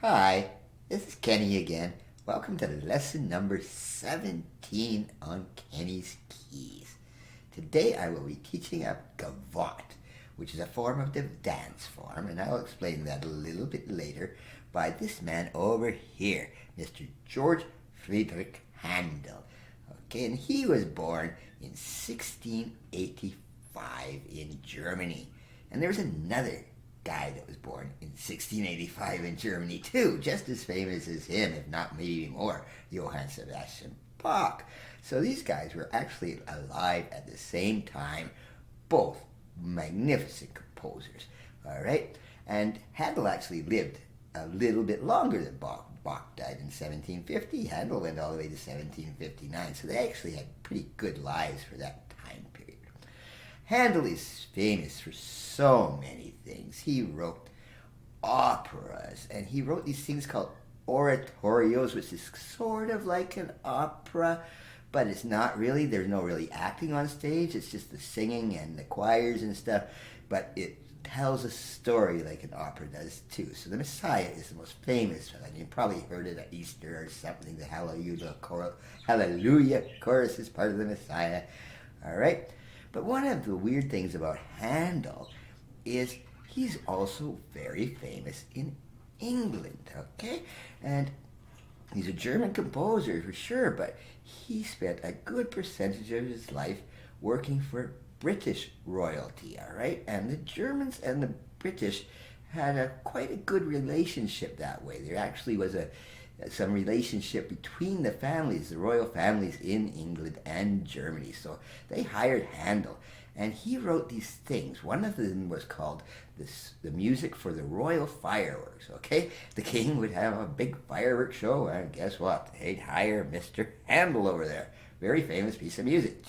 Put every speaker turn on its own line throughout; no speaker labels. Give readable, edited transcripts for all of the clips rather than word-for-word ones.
Hi, this is Kenny again. Welcome to lesson number 17 on Kenny's Keys. Today I will be teaching a gavotte, which is a form of the dance form, and I'll explain that a little bit later by this man over here, Mr. George Friedrich Handel. Okay, and he was born in 1685 in Germany. And there was another guy that was born in 1685 in Germany too, just as famous as him, if not maybe more, Johann Sebastian Bach. So these guys were actually alive at the same time, both magnificent composers, all right? And Handel actually lived a little bit longer than Bach. Bach died in 1750, Handel went all the way to 1759, so they actually had pretty good lives for that time period. Handel is famous for so many things. He wrote operas, and he wrote these things called oratorios, which is sort of like an opera, but it's not really. There's no really acting on stage. It's just the singing and the choirs and stuff, but it tells a story like an opera does too. So the Messiah is the most famous one. You probably heard it at Easter or something. The Hallelujah chorus is part of the Messiah. All right? But one of the weird things about Handel is he's also very famous in England, okay? And he's a German composer for sure, but he spent a good percentage of his life working for British royalty, all right? And the Germans and the British had quite a good relationship that way. There actually was some relationship between the families, the royal families in England and Germany. So they hired Handel, and he wrote these things. One of them was called the music for the royal fireworks, okay? The king would have a big fireworks show, and guess what? They'd hire Mr. Handel over there. Very famous piece of music.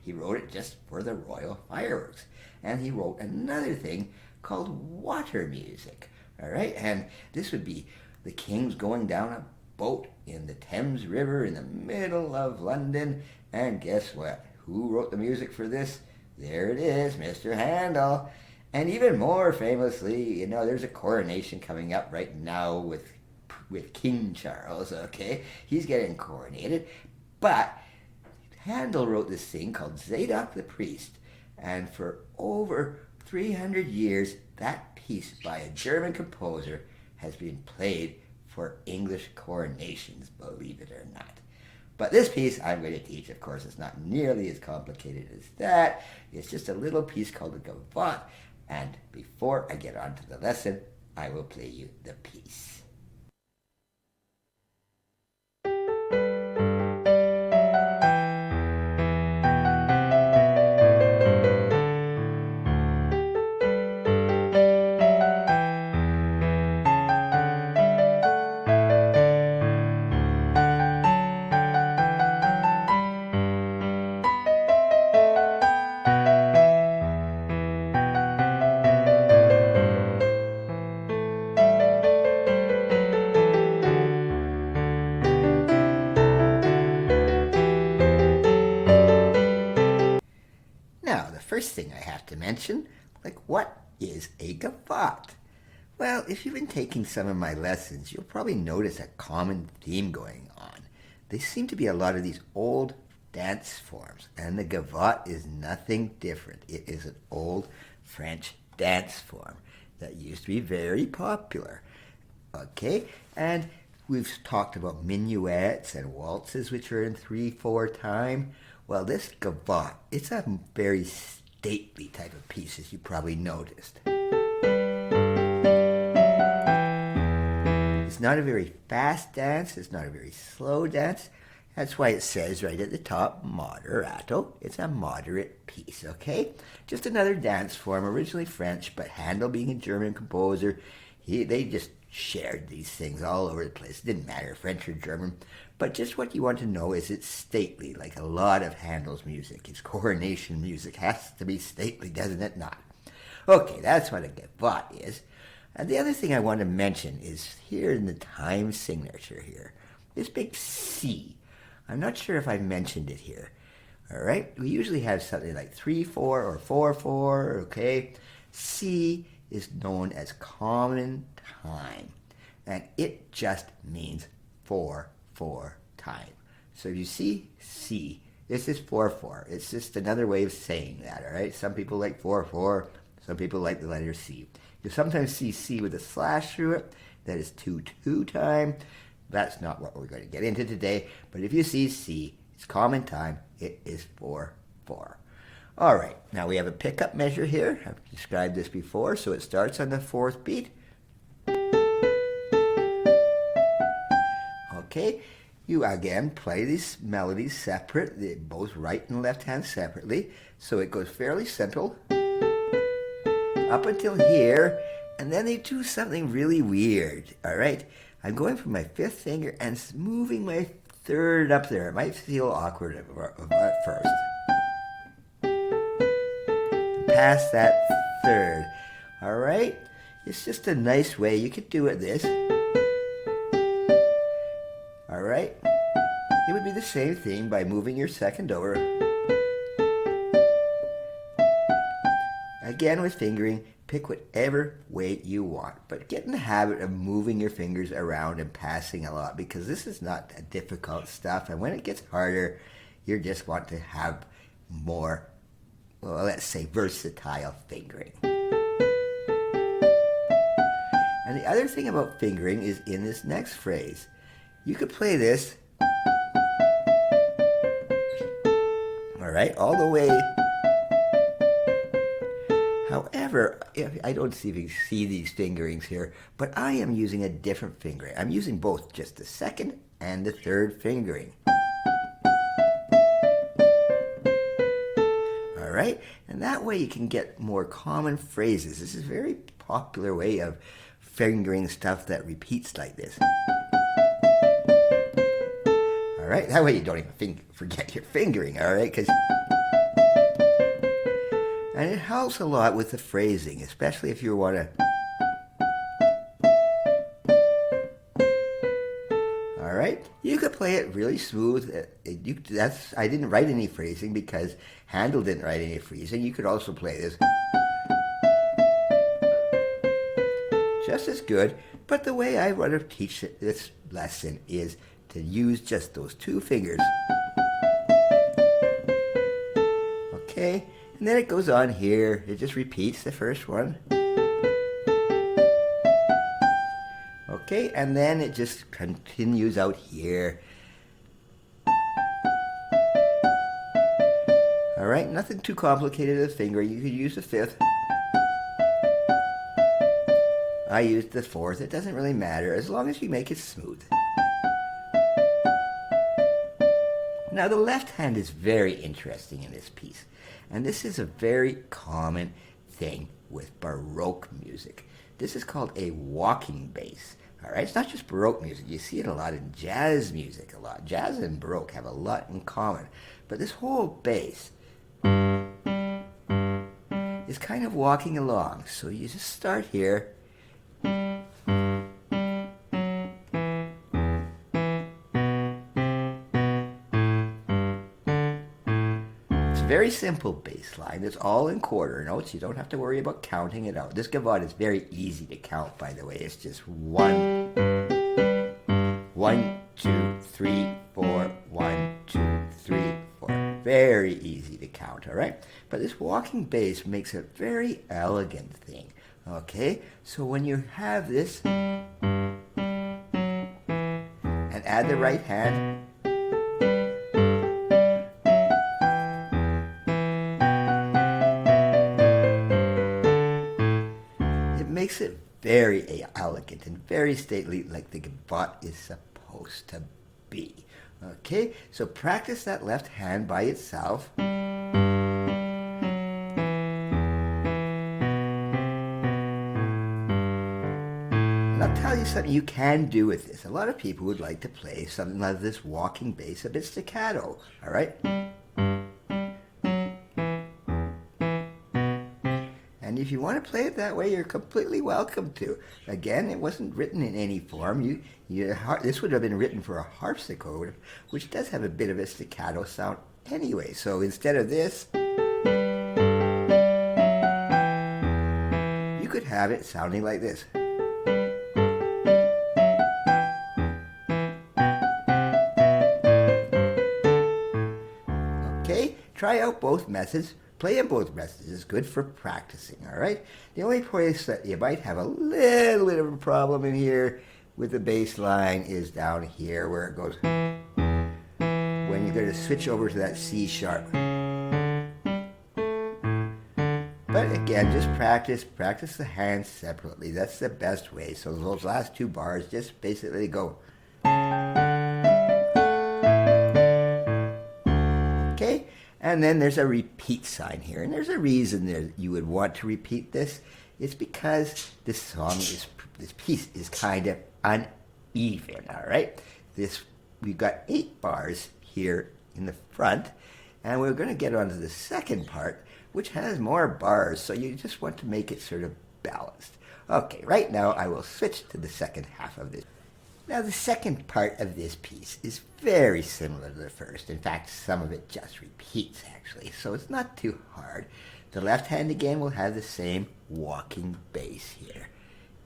He wrote it just for the royal fireworks. And he wrote another thing called water music, all right? And this would be the king's going down a boat in the Thames River in the middle of London, and guess what? Who wrote the music for this? There it is, Mr. Handel. And even more famously, there's a coronation coming up right now with King Charles, okay? He's getting coronated, but Handel wrote this thing called Zadok the Priest, and for over 300 years, that piece by a German composer has been played for English coronations, believe it or not. But this piece I'm going to teach, of course, it's not nearly as complicated as that. It's just a little piece called a gavotte. And before I get on to the lesson, I will play you the piece. Now, the first thing I have to mention, what is a gavotte? Well, if you've been taking some of my lessons, you'll probably notice a common theme going on. There seem to be a lot of these old dance forms, and the gavotte is nothing different. It is an old French dance form that used to be very popular. Okay, and we've talked about minuets and waltzes, which are in 3/4 time. Well, this gavotte, it's a very stately type of piece, as you probably noticed. It's not a very fast dance. It's not a very slow dance. That's why it says right at the top, moderato. It's a moderate piece, okay? Just another dance form, originally French, but Handel being a German composer, they just shared these things all over the place. It didn't matter, French or German. But just what you want to know is it's stately, like a lot of Handel's music. His coronation music has to be stately, doesn't it not? Okay, that's what a gavotte is. And the other thing I want to mention is here in the time signature here, this big C. I'm not sure if I mentioned it here. All right, we usually have something like 3/4 or 4/4, okay? C is known as common time. and it just means 4/4 time. So you see C, this is 4/4. It's just another way of saying that, all right? Some people like 4/4, some people like the letter C. You sometimes see C with a slash through it, that is 2/2 time. That's not what we're going to get into today, but if you see C, it's common time, it is 4/4. All right, now we have a pickup measure here. I've described this before, so it starts on the 4th beat. Okay, you again play these melodies separate, both right and left hand separately, so it goes fairly simple up until here, and then they do something really weird, all right? I'm going from my 5th finger and moving my 3rd up there. It might feel awkward at first. Past that 3rd, all right? It's just a nice way you could do it this. All right? It would be the same thing by moving your 2nd over. Again with fingering, pick whatever way you want, but get in the habit of moving your fingers around and passing a lot, because this is not that difficult stuff, and when it gets harder, you just want to have more, well, let's say versatile fingering. And the other thing about fingering is in this next phrase. You could play this, all right, all the way. However, I don't see these fingerings here, but I am using a different fingering. I'm using both just the 2nd and the 3rd fingering. All right, and that way you can get more common phrases. This is a very popular way of fingering stuff that repeats like this. All right, that way you don't even forget your fingering, all right? And it helps a lot with the phrasing, especially if you want to. All right, you could play it really smooth. I didn't write any phrasing because Handel didn't write any phrasing. You could also play this just as good, but the way I want to teach this lesson is to use just those 2 fingers. Okay, and then it goes on here. It just repeats the first one. Okay, and then it just continues out here. All right, nothing too complicated with the finger. You could use the 5th. I used the 4th. It doesn't really matter as long as you make it smooth. Now the left hand is very interesting in this piece, and this is a very common thing with Baroque music. This is called a walking bass. All right, it's not just Baroque music. You see it a lot in jazz music a lot. Jazz and Baroque have a lot in common, but this whole bass is kind of walking along. So you just start here. Very simple bass line. It's all in quarter notes. You don't have to worry about counting it out. This gavotte is very easy to count, by the way. It's just 1, 1, 2, 3, 4, 1, 2, 3, 4. Very easy to count, all right? But this walking bass makes a very elegant thing, okay? So when you have this and add the right hand, makes it very elegant and very stately, like the gavotte is supposed to be. Okay, so practice that left hand by itself. And I'll tell you something you can do with this. A lot of people would like to play something like this walking bass a bit staccato, all right? And if you want to play it that way, you're completely welcome to. Again, it wasn't written in any form. This would have been written for a harpsichord, which does have a bit of a staccato sound anyway. So instead of this, you could have it sounding like this. try out both methods. Playing both methods is good for practicing, all right? The only place that you might have a little bit of a problem in here with the bass line is down here where it goes when you're going to switch over to that C sharp. But again, just practice the hands separately. That's the best way. So those last two bars just basically go. Okay? And then there's a repeat sign here. And there's a reason that you would want to repeat this. It's because this piece is kind of uneven, all right? We've got 8 bars here in the front, and we're going to get onto the second part, which has more bars, so you just want to make it sort of balanced. Okay, right now I will switch to the second half of this. Now the second part of this piece is very similar to the first. In fact, some of it just repeats actually, so it's not too hard. The left hand again will have the same walking bass here.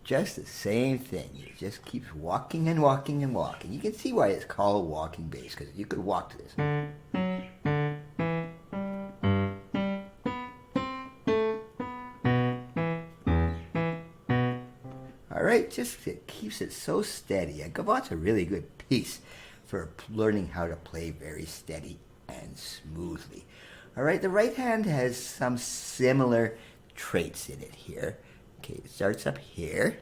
Just the same thing. It just keeps walking and walking and walking. You can see why it's called walking bass, because you could walk to this. Alright, just it keeps it so steady. And Gavotte's a really good piece for learning how to play very steady and smoothly. Alright, the right hand has some similar traits in it here. Okay, it starts up here.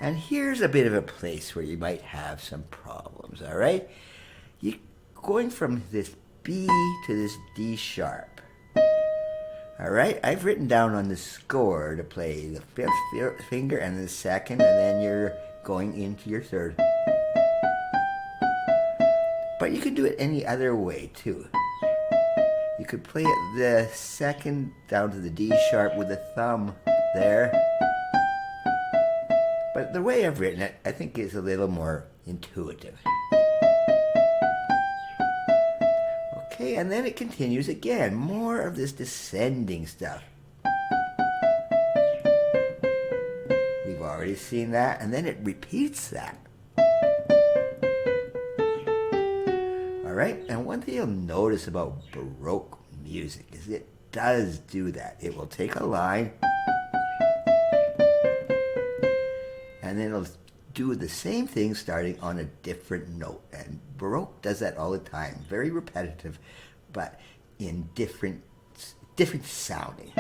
And here's a bit of a place where you might have some problems, all right? You're going from this B to this D sharp. All right, I've written down on the score to play the 5th finger and the 2nd, and then you're going into your 3rd. But you can do it any other way, too. You could play it the 2nd down to the D sharp with the thumb there. But the way I've written it, I think is a little more intuitive. Okay, and then it continues again. More of this descending stuff. We've already seen that, and then it repeats that. Alright, and one thing you'll notice about Baroque music is it does do that. It will take a line, and then it'll do the same thing starting on a different note. And Baroque does that all the time. Very repetitive, but in different sounding.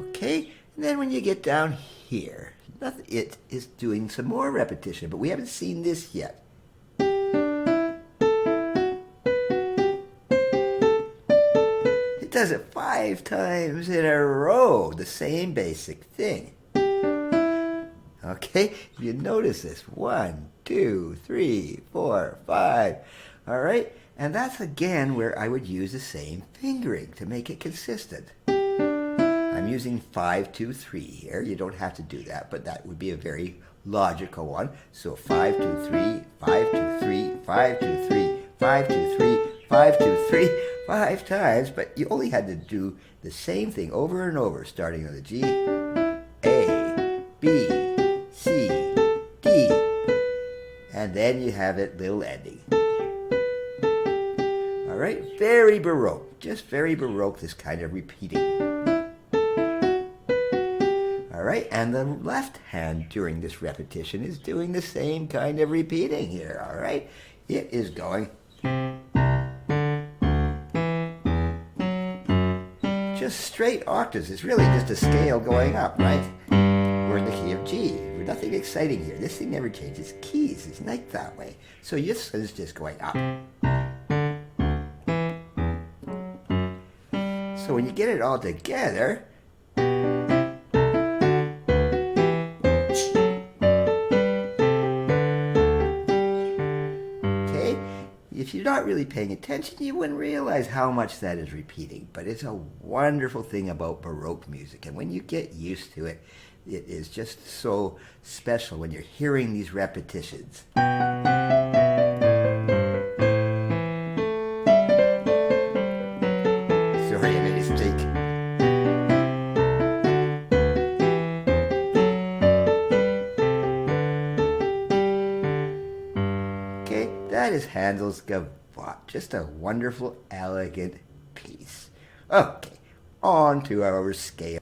Okay, and then when you get down here, it is doing some more repetition, but we haven't seen this yet. It does it 5 times in a row, the same basic thing. Okay, you notice this. 1, 2, 3, 4, 5. All right, and that's again where I would use the same fingering to make it consistent. I'm using 5, 2, 3 here. You don't have to do that, but that would be a very logical one. So 5, 2, 3, 5, 2, 3, 5, 2, 3, 5, 2, 3, 5, 2, 3, 5 times, but you only had to do the same thing over and over, starting on the G, A, B, C, D, and then you have it little ending. All right, very Baroque, just very Baroque, this kind of repeating. All right, and the left hand during this repetition is doing the same kind of repeating here, all right? It is going just straight octaves. It's really just a scale going up, right? We're in the key of G. There's nothing exciting here. This thing never changes keys. It's like that way. So this is just going up. So when you get it all together, okay, if you're not really paying attention, you wouldn't realize how much that is repeating. But it's a wonderful thing about Baroque music. And when you get used to it, it is just so special when you're hearing these repetitions. Sorry, I made a mistake. that is Handel's Gavotte. Just a wonderful, elegant piece. Okay, on to our scale.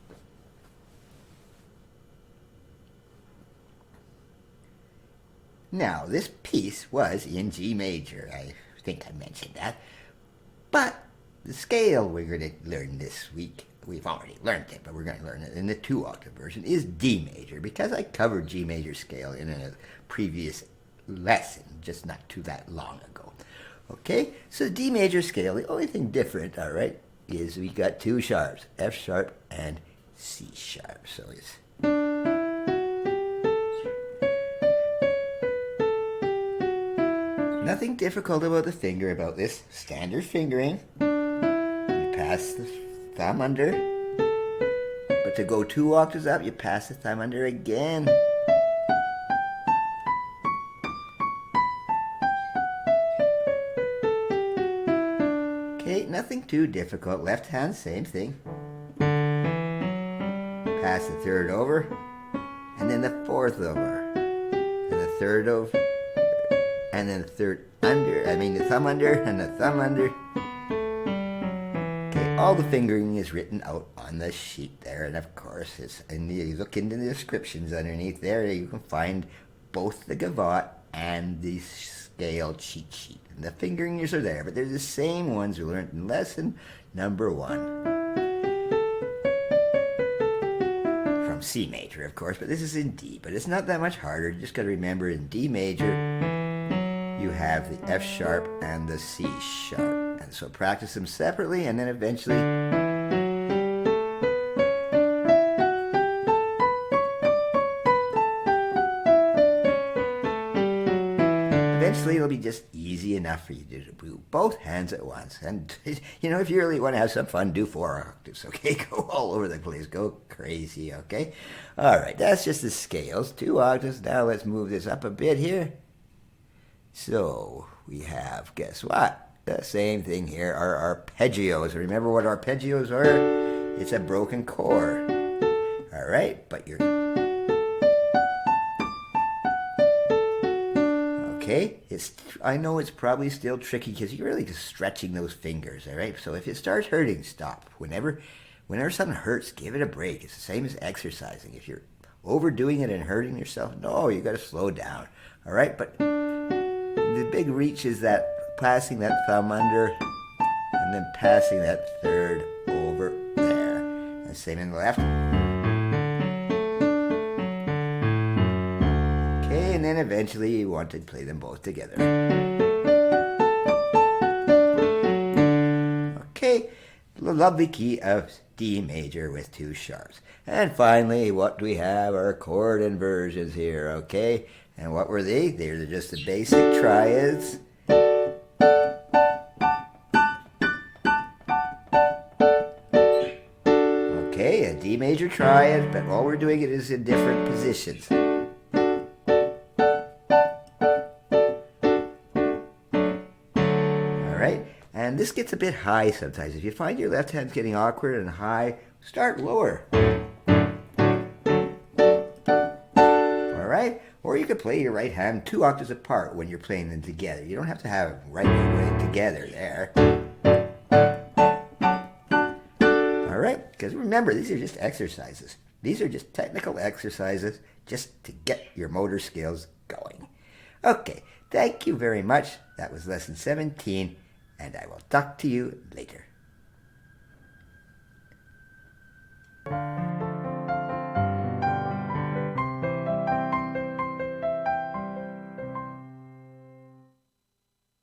Now, this piece was in G major. I think I mentioned that. But the scale we're going to learn this week, we've already learned it, but we're going to learn it in the 2-octave version, is D major, because I covered G major scale in a previous lesson, just not too that long ago. Okay, so the D major scale, the only thing different, all right, is we got two sharps, F sharp and C sharp. So it's nothing difficult about the finger, about this standard fingering. You pass the thumb under, but to go 2 octaves up, you pass the thumb under again. Okay, nothing too difficult. Left hand, same thing. Pass the third over, and then the fourth over, and the third over, and then the third under, the thumb under, and the thumb under. Okay, all the fingering is written out on the sheet there, and of course, you look into the descriptions underneath there, you can find both the Gavotte and the scale cheat sheet. And the fingerings are there, but they're the same ones we learned in lesson number 1. From C major, of course, but this is in D, but it's not that much harder. You just got to remember in D major, you have the F sharp and the C sharp. And so practice them separately, and then eventually it'll be just easy enough for you to do both hands at once. And if you really want to have some fun, do 4 octaves, okay? Go all over the place, go crazy, okay? All right, that's just the scales, 2 octaves. Now let's move this up a bit here. So we have, guess what? The same thing here, our arpeggios. Remember what arpeggios are? It's a broken chord. All right, but okay, I know it's probably still tricky because you're really just stretching those fingers, all right? So if it starts hurting, stop. Whenever something hurts, give it a break. It's the same as exercising. If you're overdoing it and hurting yourself, no, you got to slow down, all right? But the big reach is that passing that thumb under and then passing that third over there. And same in the left. Okay, and then eventually you want to play them both together. Okay, the lovely key of D major with 2 sharps. And finally, what do we have? Our chord inversions here, okay? And what were they? They're just the basic triads. Okay, a D major triad, but all we're doing it is in different positions. Alright, and this gets a bit high sometimes. If you find your left hand's getting awkward and high, start lower. Alright? Or you could play your right hand 2 octaves apart when you're playing them together. You don't have to have them right away together there. Alright? Because remember, these are just exercises. These are just technical exercises just to get your motor skills going. Okay, thank you very much. That was lesson 17, and I will talk to you later.